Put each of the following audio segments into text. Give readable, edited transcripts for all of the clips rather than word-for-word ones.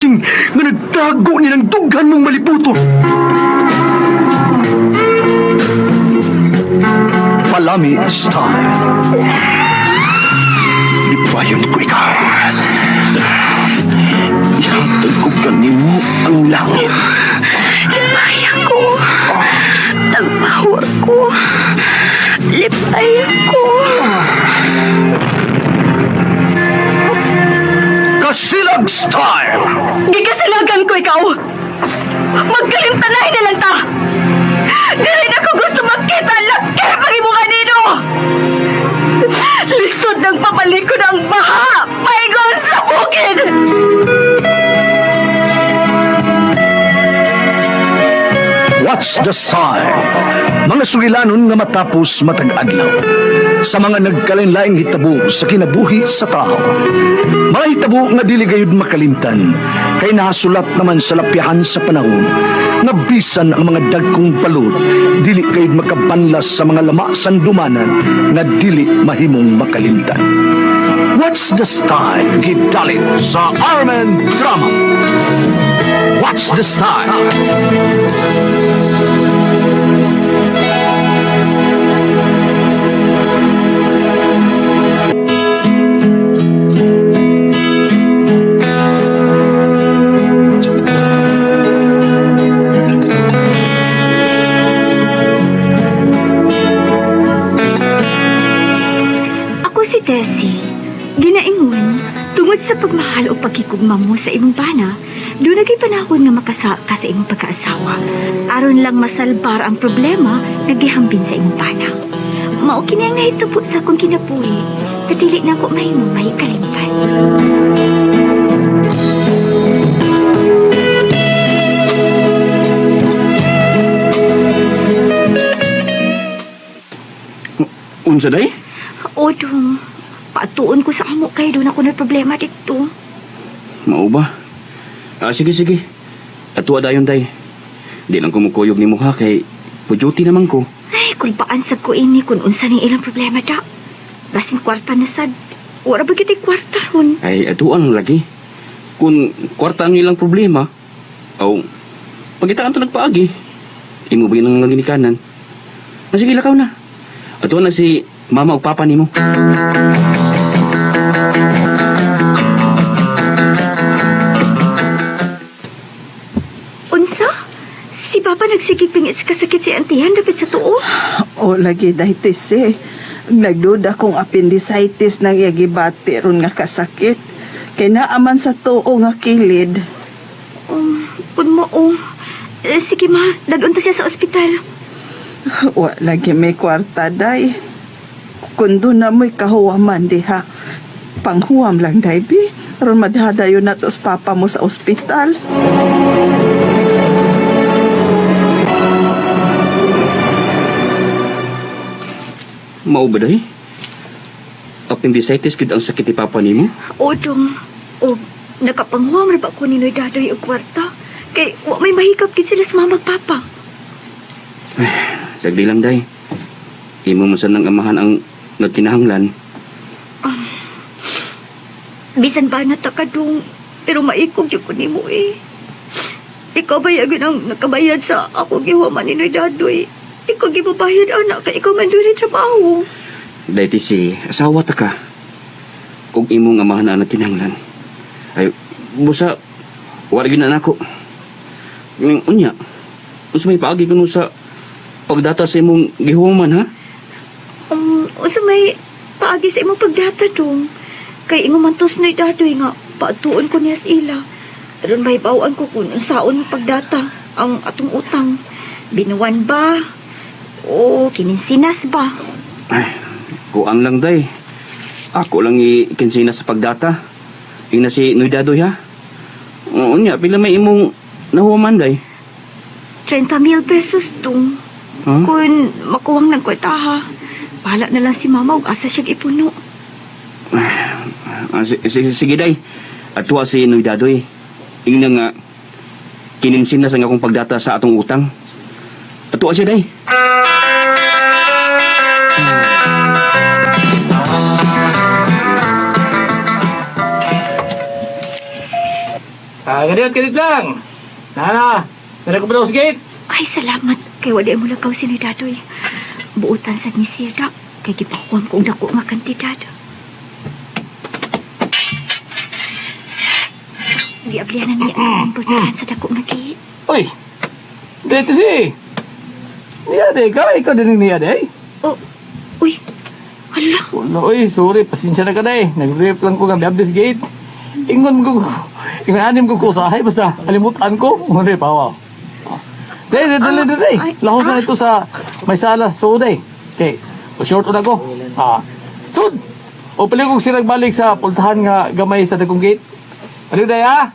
nga nagtago ni ng dughan mong maliputo. Palami style. Libayon ko ikaw. Ihatag ko kanimo ang langit. Lipaya ko. Tagpawa ko. Lipaya ko. Kasilag style. Gikasilagan ko ikaw. Magkalimtanay na lang ta. Dili na ko gusto magkita laki pag imo kanino. Lisod ng papalikod ang baha. Paigon sa bukid. What's the sign? Mga sugilanon nga matapos matag adlaw. Sa mga nagkalain-laing hitabo sa kinabuhi sa tao. Mga hitabo nga dili gayud makalimtan, kay nahasulat naman sa lapyahan sa panahon, nga bisan ang mga dagkong balod, dili gayud makabanlas sa mga lama sandumanan, nga dili mahimong makalimtan. What's the style? Gidalit sa Armen Drama. What's the style? Tessie, ginaingon, tungod sa pagmahal o pagkikugma mo sa imong bana, doon naging panahon nga makasa ka sa imong pagkaasawa. Aron lang masalbar ang problema, nagihambin sa imong bana. Mao kini ang nahitabo sa akong kinabuhi, kadili na ako mahimong mahikalimtan. Unsa day? O dong, patuon ko sa amo kay doon ako na problema dito. Mao ba? Sige. Atua dayon day. Di lang kumukuyog ni Muha kay pujuti naman ko. Ay, kung paansag ko ini kung unsa ni ilang problema da. Basin kwarta na sad. Wala ba kita'y kwarta ron? Ay, atuan lang lagi. Kung kwarta ang ilang problema, aw, pagitaan to nagpaagi. Imo ba yun ang ginikanan? Sige, lakaw na. Atuan na si Mama o Papa nimo. Unsa? Si Papa nagsigiping kasakit si Antihan dapat sa tuo? O lagi diabetes eh. Nagduda kong appendicitis nang yagibati ron nga kasakit. Kay naaman sa tuo nga kilid. Kung mo, sige ma, dadunta siya sa ospital. Wa lagi may kwarta day. Kundo na mo'y kahuwaman diha. Panghuwam lang day bi. Ron madhadayon na to sa papa mo sa ospital. Mao ba day? Appendicitis gid ang sakit ni Papa nimo? O dong, nakapanghuam na ba ko ni Noy Dadoy og kwarta? Kay wa may mahikap gid sila sa mamag Papa. Sagdi lang day. Imo man sanang amahan ang nagkinahanglan. Bisan ba natakadong, pero maikog yung ko nimo eh. Ikaw ba yagin ang nakabayad sa ako gihuman ni Noy Dadoy? Ikaw gibabayad anak kay ikaw man doon trabaho. Dahil si asawa ta ka. Kung imong amahan na nagkinahanglan. Ay, busa, wala yun na ako. Unya, gusto may paagi ko sa pagdata sa imong gihuman, ha? Usa may paagi sa imong pagdata dong. Kay ingo man tos Noy Dadoy nga, patuon ko niya sa ila. Aron may bawaan ko kung saon pagdata ang atong utang. Binuwan ba? O kininsinas ba? Ay, kuang lang day. Ako lang ikinsina sa pagdata. Yung na si Noy Dadoy, ha? Unya, pila may imong nahuman day. 30,000 pesos dong. Huh? Kung makuwang ng kwarta ha. Bahala na lang si mama ug asa siya ipuno. Sige day. Atua si Noy Dadoy. Yung nga kininsin na sa akong pagdata sa atong utang. Atua siya day. Ganit lang. Nana, nana ko ba daw sa gate? Ay, salamat. Kay wala mo lakaw si ni Dadoy. Buutan sa ni Sida. Kay gipakuan kong dako nga kantidad. Di ablianan niya ang buutan sa dako nga gate. Uy, dito si. Niya de, ikaw din niya de. Oh, uy. Hala. Wala, uy, sorry, pasensya na ka na eh. Nag-rep lang ko nga biab sa gate. Ingon anim ko usahay, basta alimutan ko. Ngunit, pawaw. Dali. Lahos na ito sa may sala, soda eh. Okay, short na ko. Sud, o pili kong sinagbalik sa pultahan nga gamay sa takong gate. Ano day ha?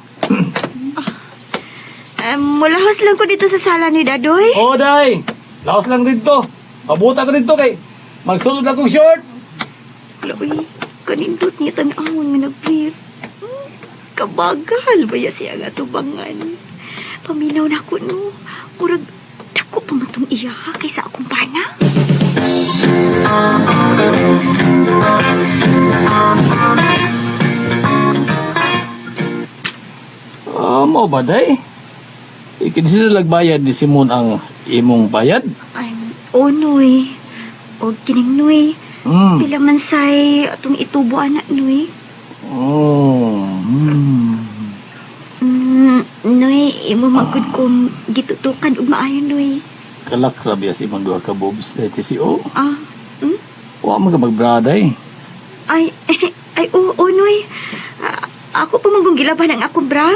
Mulahos lang ko dito sa sala ni Dadoy. Oo, day. Lahos lang dito. Mabuta ko dito kay magsulod akong short. Uy, kanindot niya tanawon nga nag-brief. Kabagal ba ya siya nga tubangan? Paminaw na ko no. Murag, dako pa matong iya ha kaysa akong bana. Mo ba day? Ikinsin na nagbayad ni Simon ang imong bayad? Ay, o noy. O kining noy. Pila man say atong itubo anak noy. Noy, imo magkod kong gitutukan ug maayo noy. Kalak sabi as imong duha ka bobs na TCO. Wa mo ka magbraday. Ay, o noy. Ako pa magong gilaban ang akong bra.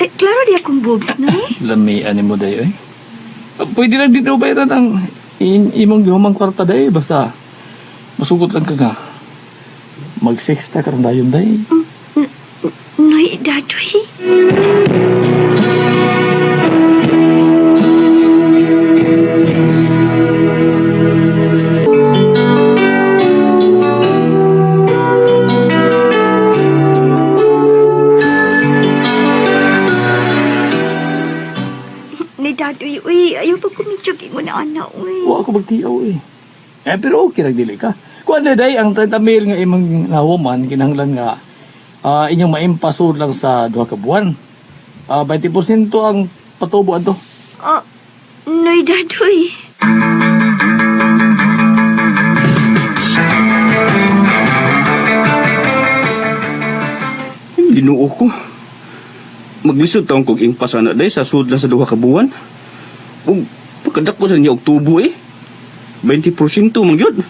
Klaro di akong boobs, noy. Lamian ni mo day, oy. Pwede lang dito bayaran ang imong gihumang kwarta day. Basta, masugot lang ka nga. Mag-sexta ka rin dayon day. Noy, Dadoy. Ni Dadoy, uy, ayaw pa kumitsugin mo na anak, uy. Wa ako magtiyaw eh. Pero okay nagdili ka. Kung ano day, ang tamil nga imong nahuman, kinahanglan nga inyong maimpasod lang sa 2 ka buwan. 20% ang patubo ato. Noy, Dadoy. Linuo ko. Maglisod taong kong impasa na day sa sud lang sa 2 ka buwan. Ug pagkadak ko sa niya og tubo eh. 20% man gyud.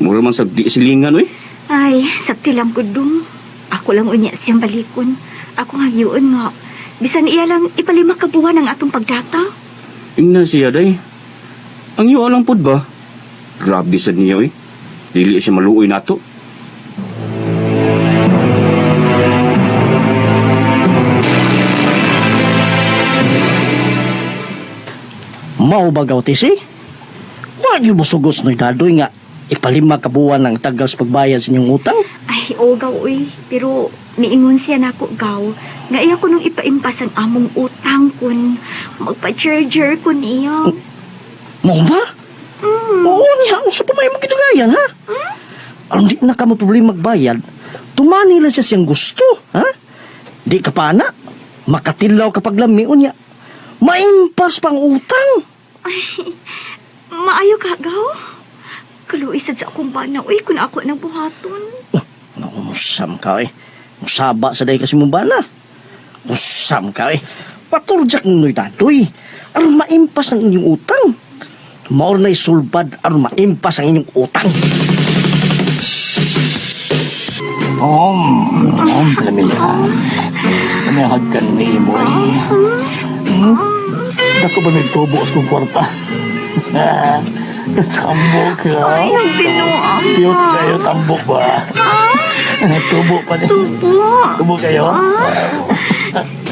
Mura man sa di silingan oy. Ay, sakti lang ko dong. Ako lang unya siyang balikon. Ako nga yun nga. Bisan iya lang ipalima ka buwan ang atong pagdata. Ingna siya day. Ang iyo lang pud ba? Grabe sa niya oy. Dili siya maluoy nato. Mao ba gaw tisi? Wa gyud mo sugos noy Dadoy nga ipalima ka buwan ang tagal sa pagbayad sa inyong utang. Ay, o gaw, uy. Pero niingon siya na ako, gaw. Nga iya ko nung ipaimpas ang among utang kun magpa-charger kun iya. Mao ba? Oo niya, usa pa may magkidugayan ha? Alam di na ka mo problema magbayad, tumani lang siya siyang gusto, ha? Di ka pa na, makatilaw kapag lamion niya. Maimpas pang utang. Ay, maayo ka, gaw. Kaluisad sa akong bana, uy, kung ako nang buhaton. Usam ka eh. Musaba sa day kasi mong bala. Usam ka eh. Paturjak noy Dadoy. Aron maimpas ang inyong utang. Maor na isulbad aron maimpas ang inyong utang. Lamihan. Namihagkan ni mo eh. Dako ba nagtubo sa kong kwarta? Tambok ka. Ay, ang binuang. Cute kayo, tambok ba? Tubo pa din. Tubo kayo?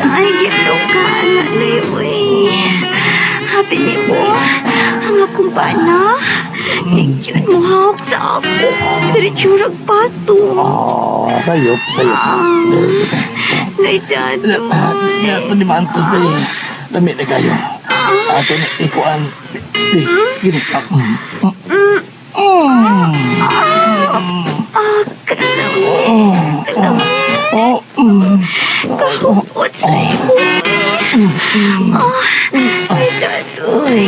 Ay, gito ka, anak na uy. Happy ni mo. Ang akong bana. Tingyan mo hawak sa ako. Diritsurag pato. Sayop. Ngay Dadoy. Ito ni Mantos na yun. Dami na kayo. Ato na ikuan. Gini ka. Kalaw. Kahupot sa'yo. Ay, Dadoy.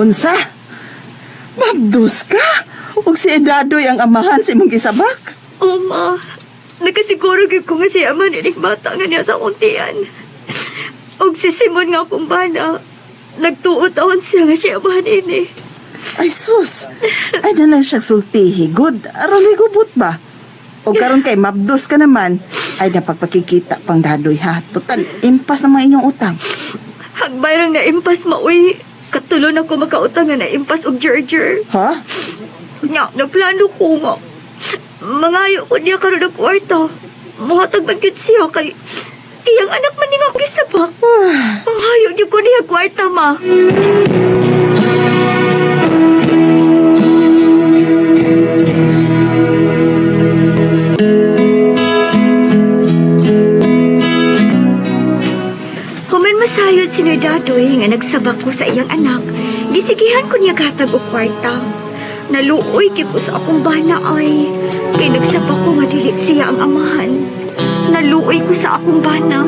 Unsa? Mabdus ka? Ug si Dadoy ang amahan sa imong gisabak? Ma. Nakasiguro gyud ko nga si ama nining bata nga niya sa untian. Og si Simon nga akong bana. Nagtuot taon siya nga siya amahan ini. Ay sus, ay na lang siya sultihi. Good, aron may gubot ba? O karon kay mabdus ka naman, ay napagpakikita pang Dadoy ha. Total, impas naman inyong utang. Hagbayrang na impas mauy. Katulon ako makautang nga na impas og Gerger. Ha? Nya, nagplano ko nga. Mangayo ko niya karon og kwarta. Muhatag man gyud siya kay iyang anak man nga gisabak. Mangayo gyud ko niya kwarta, ma. Human masayod si Dadoy nga nagsabak ko sa iyang anak. Gisigihan ko niya gatag og kwarta. Naluoy kay ko sa akong bana ay. Kay nagsabak ko nga dili siya ang amahan. Naluoy ko sa akong bana.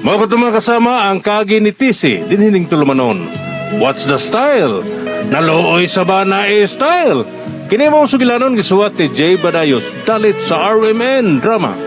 Mga katumang kasama ang kagi ni Tisi, dinhining tulumanon. What's the style? Naluoy sa bana style. Kini mong sugilanon gisuwat ni Jay Badayos, dalit sa RMN Drama.